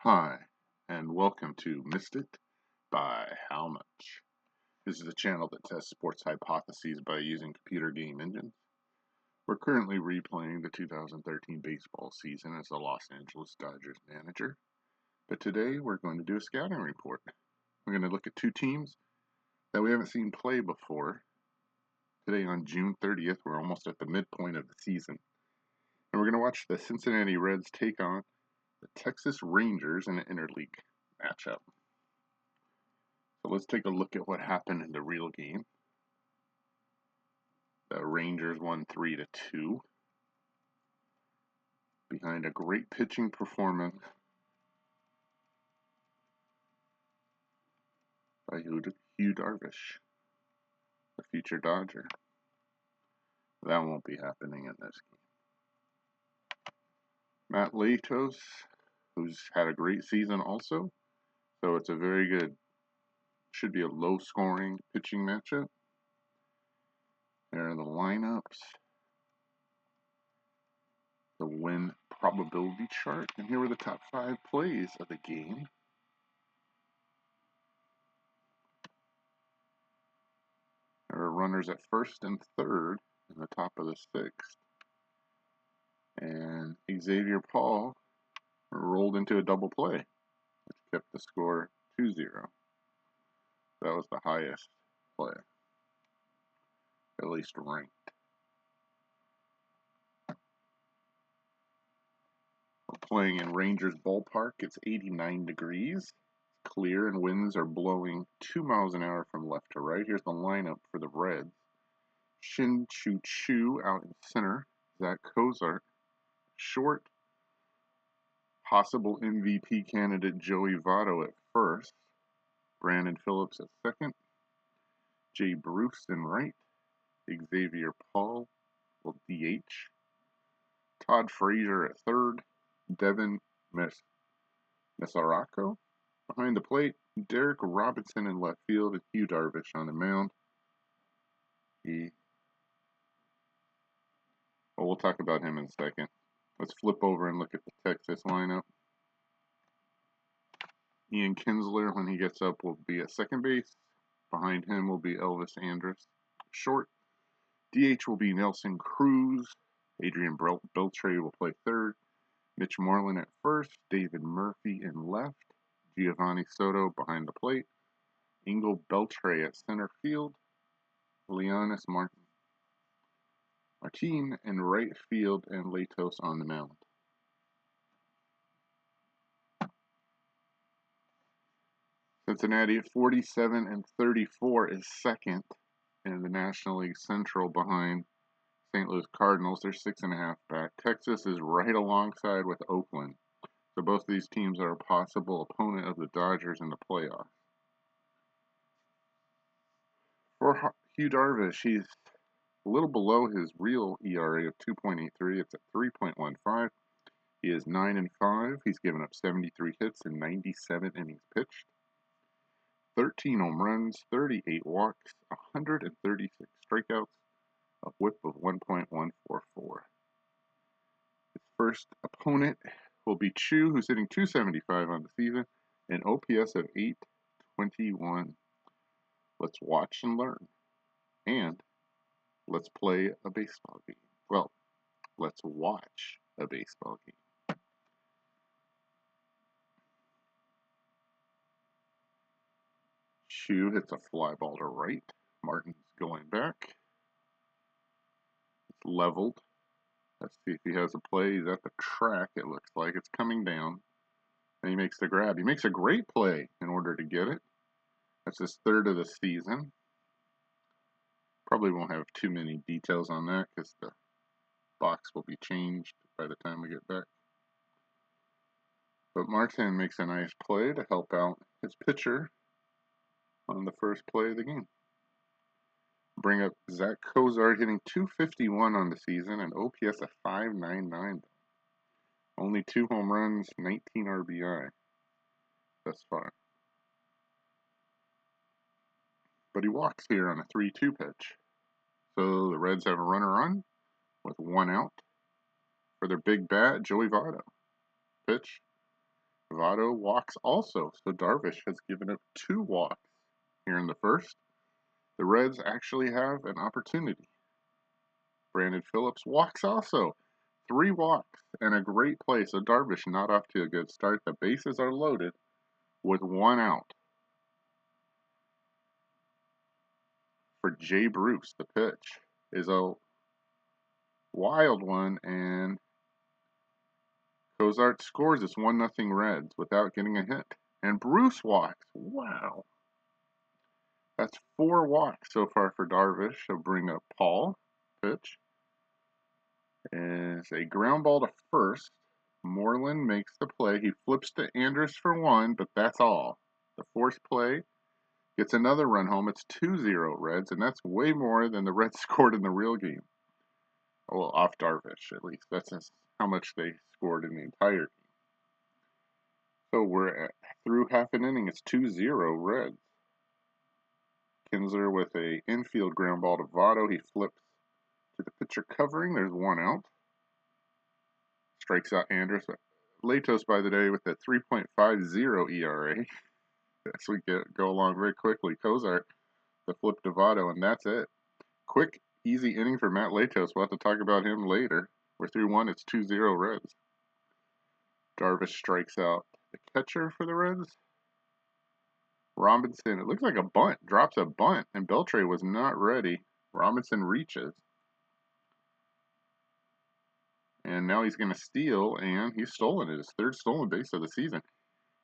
Hi, and welcome to Missed It by How Much. This is a channel that tests sports hypotheses by using computer game engines. We're currently replaying the 2013 baseball season as the Los Angeles Dodgers manager, but today we're going to do a scouting report. We're going to look at two teams that we haven't seen play before. Today on June 30th, we're almost at the midpoint of the season, and we're going to watch the Cincinnati Reds take on the Texas Rangers in an interleague matchup. So let's take a look at what happened in the real game. The Rangers won 3-2 behind a great pitching performance by Hugh Darvish, the future Dodger. That won't be happening in this game. Matt Latos, who's had a great season also, so it's a very good, should be a low-scoring pitching matchup. There are the lineups, the win probability chart, and here were the top 5 plays of the game. There are runners at first and third in the top of the 6th. And Xavier Paul rolled into a double play, which kept the score 2-0. That was the highest play, at least ranked. We're playing in Rangers Ballpark. It's 89 degrees, clear, and winds are blowing 2 miles an hour from left to right. Here's the lineup for the Reds. Shin Chu Chu out in center. Zach Cozart short. Possible MVP candidate Joey Votto at first. Brandon Phillips at second. Jay Bruce in right. Xavier Paul will DH. Todd Frazier at third. Devin Mesaraco behind the plate. Derek Robinson in left field and Hugh Darvish on the mound. We'll talk about him in a second. Let's flip over and look at the Texas lineup. Ian Kinsler, when he gets up, will be at second base. Behind him will be Elvis Andrus. Short. DH will be Nelson Cruz. Adrian Beltre will play third. Mitch Moreland at first. David Murphy in left. Giovanni Soto behind the plate. Engel Beltre at center field. Leonis Martin in right field, and Latos on the mound. Cincinnati at 47-34 is second in the National League Central behind St. Louis Cardinals. They're 6.5 back. Texas is right alongside with Oakland. So both of these teams are a possible opponent of the Dodgers in the playoffs. For Hugh Darvish, he's a little below his real ERA of 2.83. It's at 3.15. He is 9-5. He's given up 73 hits in 97 innings pitched. 13 home runs, 38 walks, 136 strikeouts, a whip of 1.144. His first opponent will be Chu, who's hitting 275 on the season, an OPS of 821. Let's watch and learn. And let's play a baseball game. Well, let's watch a baseball game. Chu hits a fly ball to right. Martin's going back. It's leveled. Let's see if he has a play. He's at the track, it looks like. It's coming down. And he makes the grab. He makes a great play in order to get it. That's his third of the season. Probably won't have too many details on that because the box will be changed by the time we get back. But Martin makes a nice play to help out his pitcher on the first play of the game. Bring up Zach Cozart hitting 251 on the season and OPS of 599. Only 2 home runs, 19 RBI thus far. But he walks here on a 3-2 pitch. So the Reds have a runner on with 1 out. For their big bat, Joey Votto. Pitch. Votto walks also, so Darvish has given up 2 walks here in the first. The Reds actually have an opportunity. Brandon Phillips walks also. 3 walks and a great play, so Darvish not off to a good start. The bases are loaded with 1 out. For Jay Bruce, the pitch is a wild one, and Cozart scores. It's 1-0 Reds without getting a hit. And Bruce walks. Wow. That's 4 walks so far for Darvish. He'll bring up Paul. Pitch is a ground ball to first. Moreland makes the play. He flips to Andrus for 1, but that's all. The force play gets another run home. It's 2-0 Reds, and that's way more than the Reds scored in the real game. Well, off Darvish, at least. That's how much they scored in the entire game. So we're through half an inning. It's 2-0 Reds. Kinsler with a infield ground ball to Votto. He flips to the pitcher covering. There's 1 out. Strikes out Andrus. Latos, by the day, with a 3.50 ERA. As we go along very quickly. Cozart, the flip to Votto, and that's it. Quick, easy inning for Matt Latos. We'll have to talk about him later. We're 3-1. It's 2-0 Reds. Darvish strikes out the catcher for the Reds. Robinson, it looks like a bunt, drops a bunt, and Beltre was not ready. Robinson reaches. And now he's going to steal, and he's stolen it. His 3rd stolen base of the season.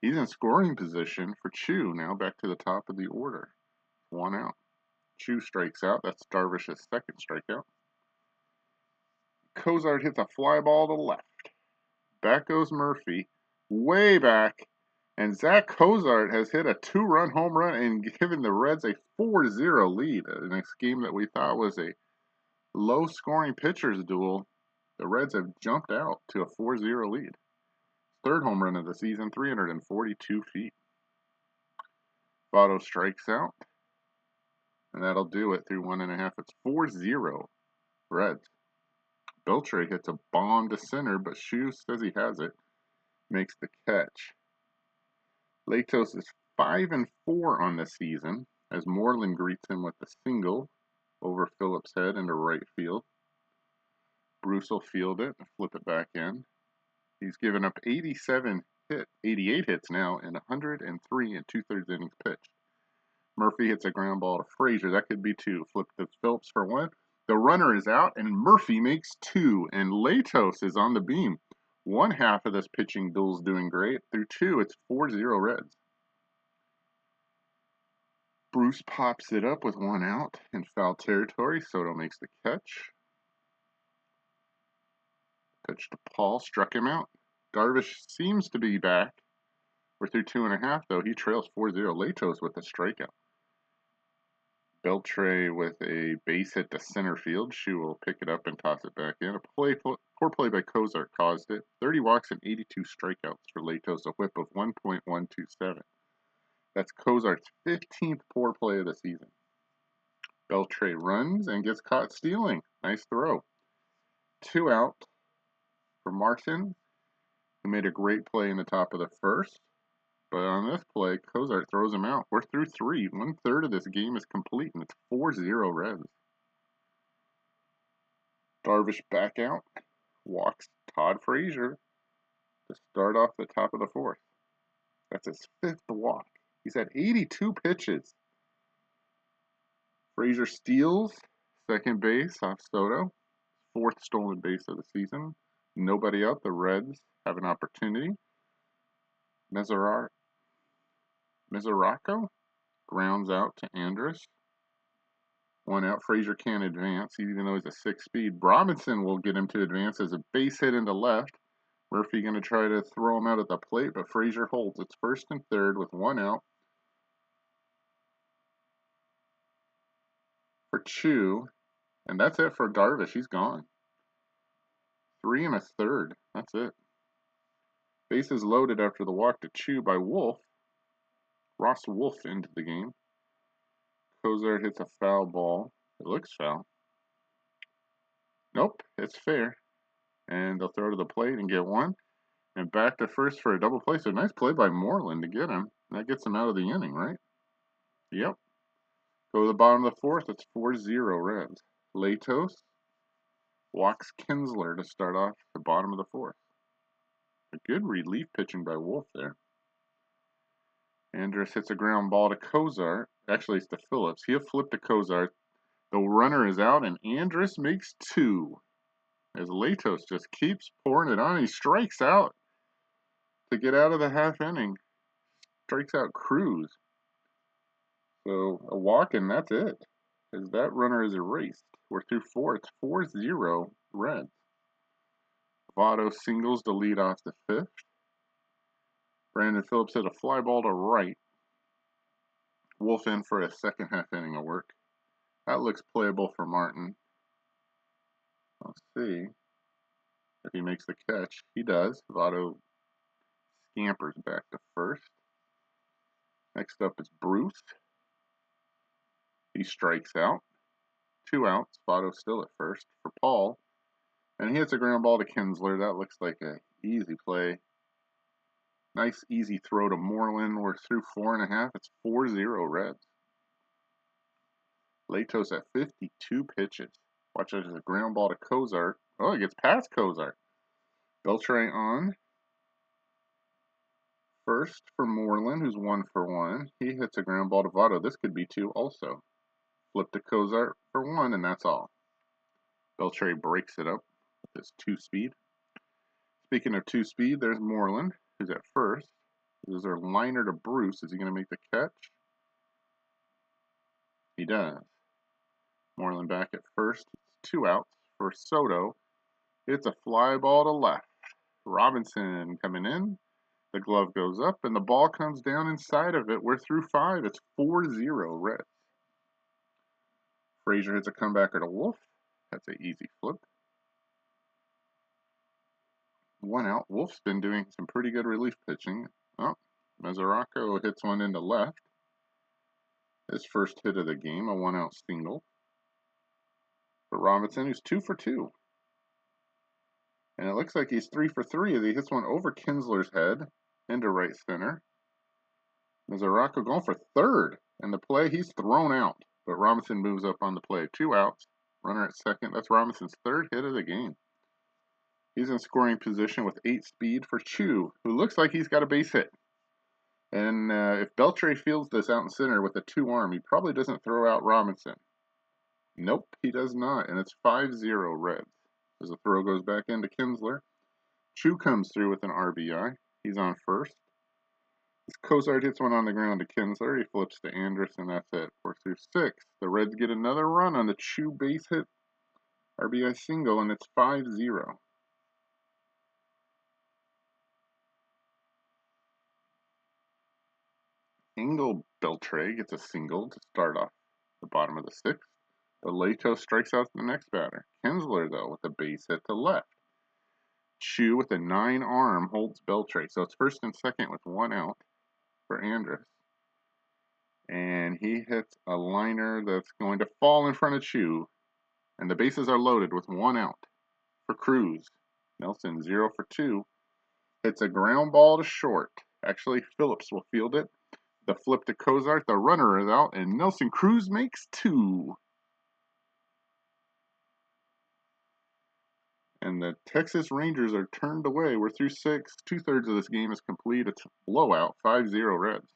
He's in scoring position for Chu, now back to the top of the order. 1 out. Chu strikes out. That's Darvish's 2nd strikeout. Cozart hits a fly ball to left. Back goes Murphy, way back. And Zach Cozart has hit a 2-run home run and given the Reds a 4-0 lead in a game that we thought was a low-scoring pitchers duel. The Reds have jumped out to a 4-0 lead. 3rd home run of the season, 342 feet. Votto strikes out, and that'll do it through 1.5. It's 4-0 Reds. Beltre hits a bomb to center, but Shu says he has it. Makes the catch. Latos is 5-4 on the season, as Moreland greets him with a single over Phillips' head into right field. Bruce will field it and flip it back in. He's given up 88 hits now in 103 and 2/3 innings pitched. Murphy hits a ground ball to Frazier. That could be 2. Flip to Phillips for 1. The runner is out, and Murphy makes 2. And Latos is on the beam. 1/2 of this pitching duel's doing great. Through 2, it's 4-0 Reds. Bruce pops it up with 1 out in foul territory. Soto makes the catch. Pitch to Paul, struck him out. Darvish seems to be back. We're through 2.5, though. He trails 4-0. Latos with a strikeout. Beltre with a base hit to center field. Shu will pick it up and toss it back in. A poor play by Cozart caused it. 30 walks and 82 strikeouts for Latos, a whip of 1.127. That's Cozart's 15th poor play of the season. Beltre runs and gets caught stealing. Nice throw. 2 out for Martin, who made a great play in the top of the first. But on this play, Cozart throws him out. We're through 3. 1/3 of this game is complete, and it's 4-0 Reds. Darvish back out. Walks Todd Frazier to start off the top of the 4th. That's his 5th walk. He's had 82 pitches. Frazier steals second base off Soto. 4th stolen base of the season. Nobody out. The Reds have an opportunity. Mesoraco grounds out to Andrus. 1 out. Frazier can't advance, even though he's a 6-speed. Robinson will get him to advance as a base hit into left. Murphy going to try to throw him out at the plate, but Frazier holds. It's 1st and 3rd with 1 out. For Chu, and that's it for Darvish. He's gone. 3 1/3. That's it. Bases loaded after the walk to Chu by Wolf. Ross Wolf into the game. Cozart hits a foul ball. It looks foul. Nope, it's fair. And they'll throw to the plate and get 1. And back to first for a double play. So nice play by Moreland to get him. That gets him out of the inning, right? Yep. Go to the bottom of the fourth. It's 4-0 Reds. Latos walks Kinsler to start off the bottom of the fourth. A good relief pitching by Wolf there. Andrus hits a ground ball to Kozar. Actually, it's to Phillips. He'll flip to Kozar. The runner is out, and Andrus makes two. As Latos just keeps pouring it on. He strikes out to get out of the half inning. Strikes out Cruz. So a walk, and that's it. As that runner is erased. We're through four. It's 4-0 Reds. Votto singles to lead off the fifth. Brandon Phillips hit a fly ball to right. Wolf in for a second half inning of work. That looks playable for Martin. Let's see if he makes the catch. He does. Votto scampers back to first. Next up is Bruce. He strikes out. 2 outs. Votto still at first for Paul. And he hits a ground ball to Kinsler. That looks like an easy play. Nice easy throw to Moreland. We're through 4.5. It's 4-0 Reds. Latos at 52 pitches. Watch out, there's a ground ball to Kozar. Oh, it gets past Kozar. Beltre on. First for Moreland, who's 1 for 1. He hits a ground ball to Votto. This could be 2 also. Flip to Kozar for 1, and that's all. Beltre breaks it up with his 2-speed. Speaking of 2-speed, there's Moreland, who's at first. This is our liner to Bruce. Is he going to make the catch? He does. Moreland back at first. It's 2 outs for Soto. It's a fly ball to left. Robinson coming in. The glove goes up, and the ball comes down inside of it. We're through 5. It's 4-0 Reds. Frazier hits a comebacker to Wolf. That's an easy flip. 1 out. Wolf's been doing some pretty good relief pitching. Oh, Mesoraco hits one into left. His first hit of the game, a 1-out single. For Robinson, who's 2 for 2. And it looks like he's 3 for 3 as he hits one over Kinsler's head into right center. Mesoraco going for third. And the play, he's thrown out. But Robinson moves up on the play. 2 outs. Runner at second. That's Robinson's third hit of the game. He's in scoring position with 8 speed for Chu, who looks like he's got a base hit. And if Beltre fields this out in center with a 2-arm, he probably doesn't throw out Robinson. Nope, he does not. And it's 5-0 Reds. As the throw goes back into Kinsler. Chu comes through with an RBI. He's on first. As Kozar hits one on the ground to Kinsler, he flips to Andrus, and that's it. We're through 6. The Reds get another run on the Chu base hit RBI single, and it's 5-0. Engel Beltre gets a single to start off the bottom of the 6th. The Lato strikes out the next batter. Kinsler, though, with a base hit to left. Chu with a 9-arm holds Beltre. So it's first and second with 1 out for Andrus. And he hits a liner that's going to fall in front of Chu. And the bases are loaded with 1 out for Cruz. Nelson 0 for 2. Hits a ground ball to short. Actually, Phillips will field it. The flip to Kozar. The runner is out, and Nelson Cruz makes 2. And the Texas Rangers are turned away. We're through 6. 2/3 of this game is complete. It's a blowout. 5-0 Reds.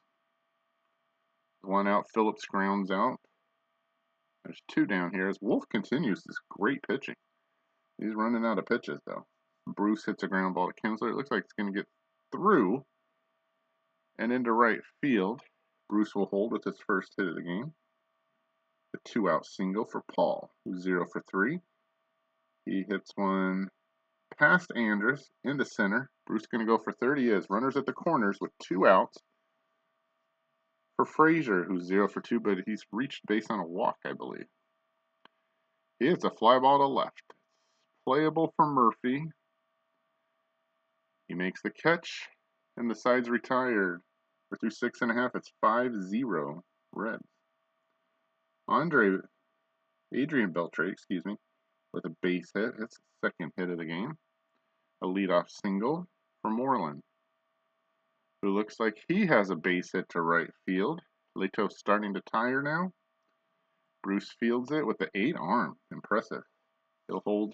1 out. Phillips grounds out. There's 2 down here as Wolf continues this great pitching. He's running out of pitches, though. Bruce hits a ground ball to Kinsler. It looks like it's going to get through and into right field. Bruce will hold with his first hit of the game. The 2-out single for Paul, who's 0 for 3. He hits one past Andrus into center. Bruce going to go for third. He is. Runners at the corners with 2 outs for Frazier, who's 0 for 2, but he's reached base on a walk, I believe. He hits a fly ball to left. Playable for Murphy. He makes the catch, and the side's retired. We're through 6.5. It's 5-0 Reds. Adrian Beltre, with a base hit. It's the second hit of the game. A leadoff single for Moreland, who looks like he has a base hit to right field. Latos starting to tire now. Bruce fields it with the 8 arm. Impressive. He'll hold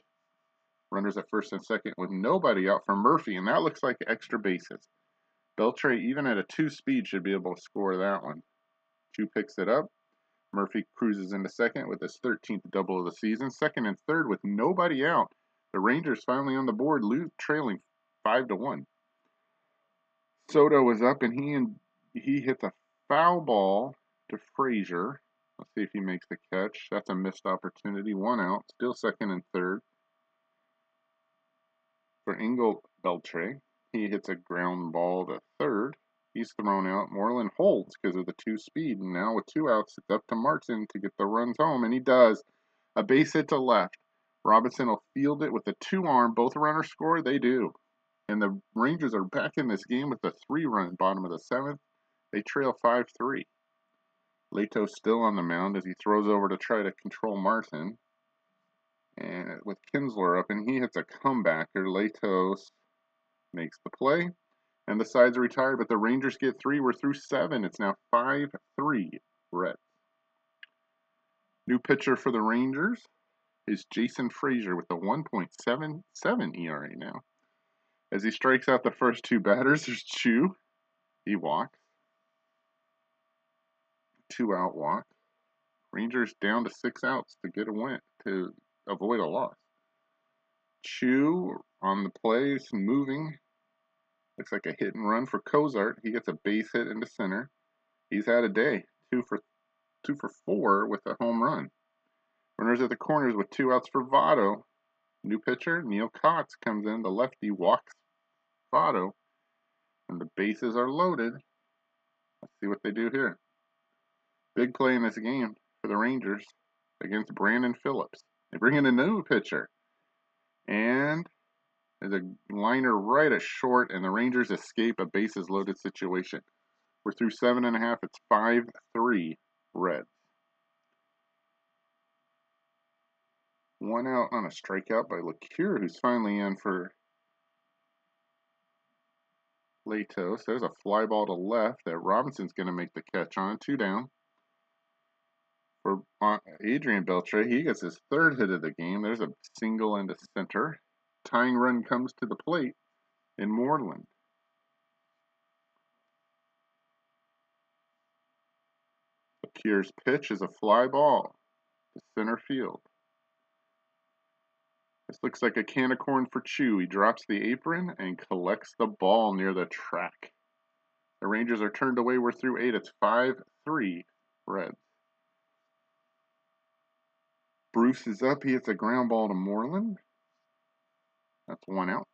runners at first and second with nobody out for Murphy, and that looks like extra bases. Beltre, even at a 2 speed, should be able to score that one. Chu picks it up. Murphy cruises into second with his 13th double of the season. Second and third with nobody out. The Rangers finally on the board, trailing 5-1. Soto is up, and he hits a foul ball to Frazier. Let's see if he makes the catch. That's a missed opportunity. 1 out. Still second and third for Engel Beltre. He hits a ground ball to third. He's thrown out. Moreland holds because of the 2 speed. And now with 2 outs, it's up to Martin to get the runs home. And he does. A base hit to left. Robinson will field it with a 2 arm. Both runners score. They do. And the Rangers are back in this game with a 3-run bottom of the 7th. They trail 5-3. Latos still on the mound as he throws over to try to control Martin. And with Kinsler up, and he hits a comebacker. Latos makes the play. And the sides are retired, but the Rangers get 3. We're through 7. It's now 5-3 Reds. New pitcher for the Rangers is Jason Frazier with a 1.77 ERA now. As he strikes out the first 2 batters, there's Chu. He walks. 2-out walk. Rangers down to 6 outs to get a win, to avoid a loss. Chu on the place, moving. Looks like a hit and run for Cozart. He gets a base hit into center. He's had a day. 2 for 4 with a home run. Runners at the corners with 2 outs for Votto. New pitcher, Neil Kotz, comes in. The lefty walks Votto. And the bases are loaded. Let's see what they do here. Big play in this game for the Rangers against Brandon Phillips. They bring in a new pitcher. And there's a liner right at short, and the Rangers escape a bases loaded situation. We're through 7.5. It's 5-3 Reds. 1 out on a strikeout by LeCure, who's finally in for Latos. There's a fly ball to left that Robinson's going to make the catch on. 2 down. For Adrian Beltre, he gets his 3rd hit of the game. There's a single into center. Tying run comes to the plate in Moreland. LeCure's pitch is a fly ball to center field. This looks like a can of corn for Chu. He drops the apron and collects the ball near the track. The Rangers are turned away. We're through 8. It's 5-3 Reds. Bruce is up. He hits a ground ball to Moreland. That's 1 out.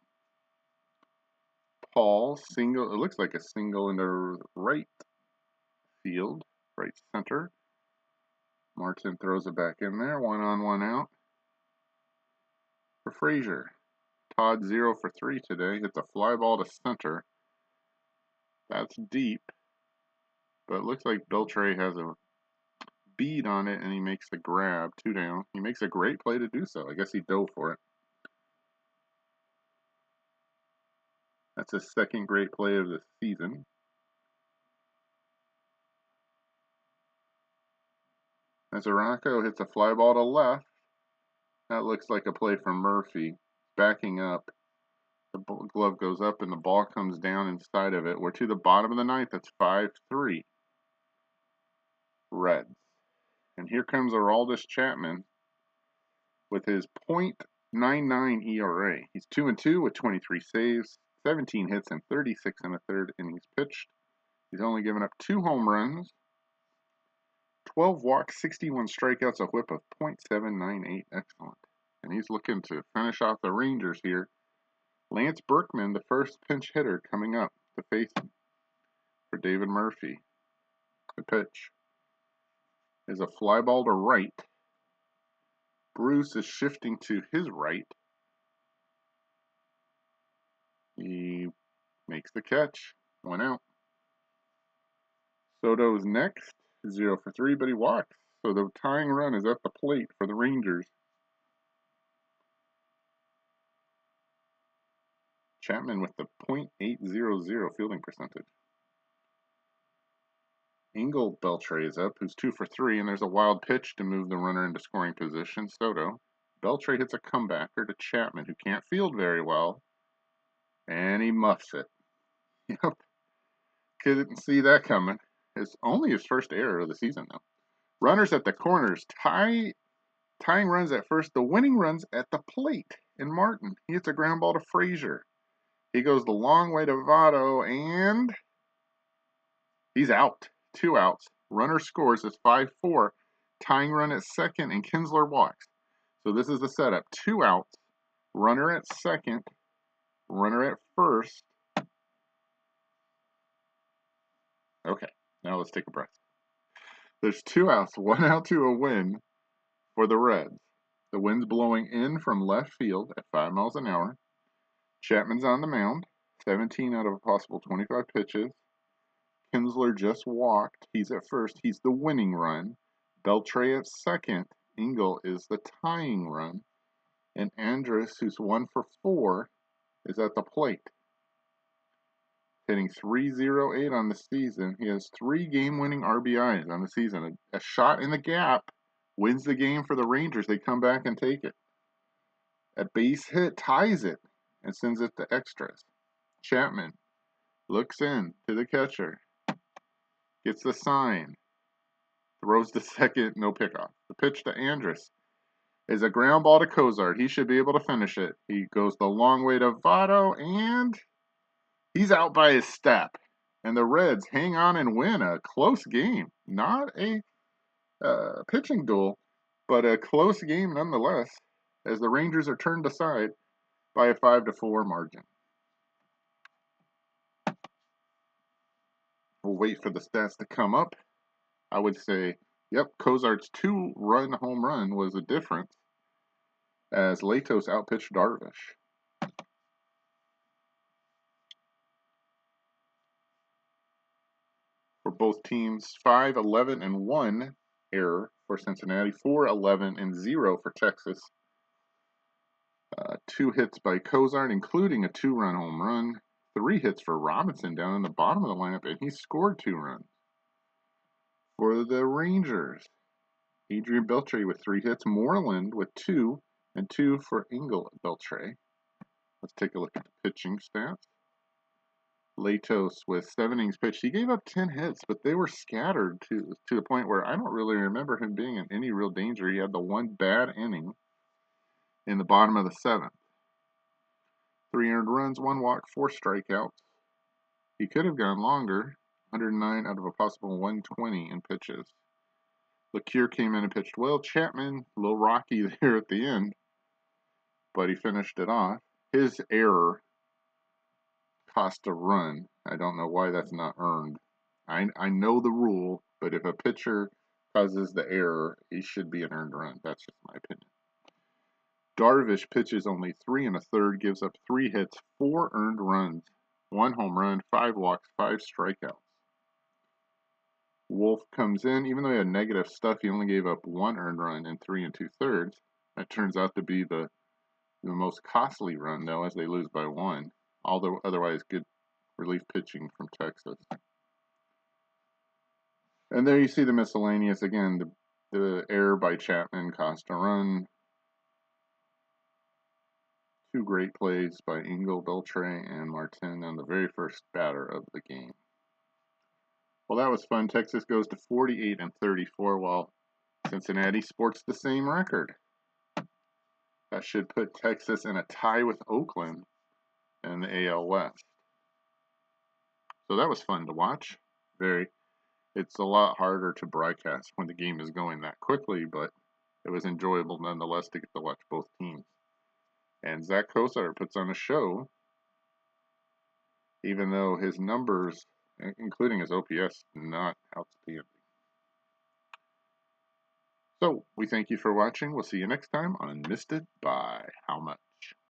Paul, single. It looks like a single into right field, right center. Martin throws it back in there. 1 on, 1 out. For Frazier. Todd 0 for 3 today. Hits a fly ball to center. That's deep. But it looks like Beltre has a bead on it, and he makes the grab. 2 down. He makes a great play to do so. I guess he dove for it. That's his 2nd great play of the season. Mazaraco hits a fly ball to left. That looks like a play from Murphy. Backing up. The glove goes up and the ball comes down inside of it. We're to the bottom of the 9th. That's 5-3 Reds. And here comes Aroldis Chapman with his .99 ERA. He's 2-2 with 23 saves, 17 hits, and 36 1/3 innings pitched. He's only given up 2 home runs, 12 walks, 61 strikeouts, a whip of .798. Excellent. And he's looking to finish off the Rangers here. Lance Berkman, the first pinch hitter, coming up to face him for David Murphy. The pitch is a fly ball to right. Bruce is shifting to his right. He makes the catch. 1 out. Soto is next. 0 for 3, but he walks. So the tying run is at the plate for the Rangers. Chapman with the .800 fielding percentage. Engel Beltre is up, who's 2 for 3, and there's a wild pitch to move the runner into scoring position. Soto. Beltre hits a comebacker to Chapman, who can't field very well, and he muffs it. Yep. Couldn't see that coming. It's only his first error of the season, though. Runners at the corners, tying runs at first. The winning runs at the plate. And Martin, he hits a ground ball to Frazier. He goes the long way to Votto, and he's out. 2 outs. Runner scores as 5-4. Tying run at second, and Kinsler walks. So this is the setup. 2 outs. Runner at second. Runner at first. Okay, now let's take a breath. There's 2 outs, 1 out to a win for the Reds. The wind's blowing in from left field at 5 miles an hour. Chapman's on the mound. 17 out of a possible 25 pitches. Kinsler just walked. He's at first. He's the winning run. Beltre at second. Engel is the tying run. And Andrus, who's 1 for 4, is at the plate. Hitting .308 on the season. He has 3 game-winning RBIs on the season. A shot in the gap wins the game for the Rangers. They come back and take it. A base hit ties it and sends it to extras. Chapman looks in to the catcher. Gets the sign. Throws to second, no pickoff. The pitch to Andrus is a ground ball to Cozart. He should be able to finish it. He goes the long way to Votto, and he's out by his step. And the Reds hang on and win a close game. Not a pitching duel, but a close game nonetheless, as the Rangers are turned aside by a 5-4 margin. We'll wait for the stats to come up. I would say, yep, Cozart's 2-run home run was a difference, as Latos outpitched Darvish. For both teams, 5-11-1 error for Cincinnati, 4-11-0 for Texas. 2 hits by Cozart, including a 2-run home run. 3 hits for Robinson down in the bottom of the lineup, and he scored 2 runs. For the Rangers, Adrian Beltre with 3 hits, Moreland with 2, and 2 for Engel Beltre. Let's take a look at the pitching stats. Latos with 7 innings pitched. He gave up 10 hits, but they were scattered to the point where I don't really remember him being in any real danger. He had the 1 bad inning in the bottom of the 7th. 3 earned runs, 1 walk, 4 strikeouts. He could have gone longer, 109 out of a possible 120 in pitches. LeCure came in and pitched well. Chapman, a little rocky there at the end, but he finished it off. His error cost a run. I don't know why that's not earned. I know the rule, but if a pitcher causes the error, he should be an earned run. That's just my opinion. Darvish pitches only 3 1/3, gives up 3 hits, 4 earned runs, 1 home run, 5 walks, 5 strikeouts. Wolf comes in, even though he had negative stuff, he only gave up 1 earned run in 3 2/3. That turns out to be the most costly run, though, as they lose by 1. Although otherwise good relief pitching from Texas. And there you see the miscellaneous again. The error by Chapman cost a run. 2 great plays by Engel, Beltre, and Martin on the very first batter of the game. Well, that was fun. Texas goes to 48-34, while Cincinnati sports the same record. That should put Texas in a tie with Oakland in the AL West. So that was fun to watch. It's a lot harder to broadcast when the game is going that quickly, but it was enjoyable nonetheless to get to watch both teams. And Zach Cozart puts on a show, even though his numbers, including his OPS, not outstanding. So, we thank you for watching. We'll see you next time on Missed It by How Much.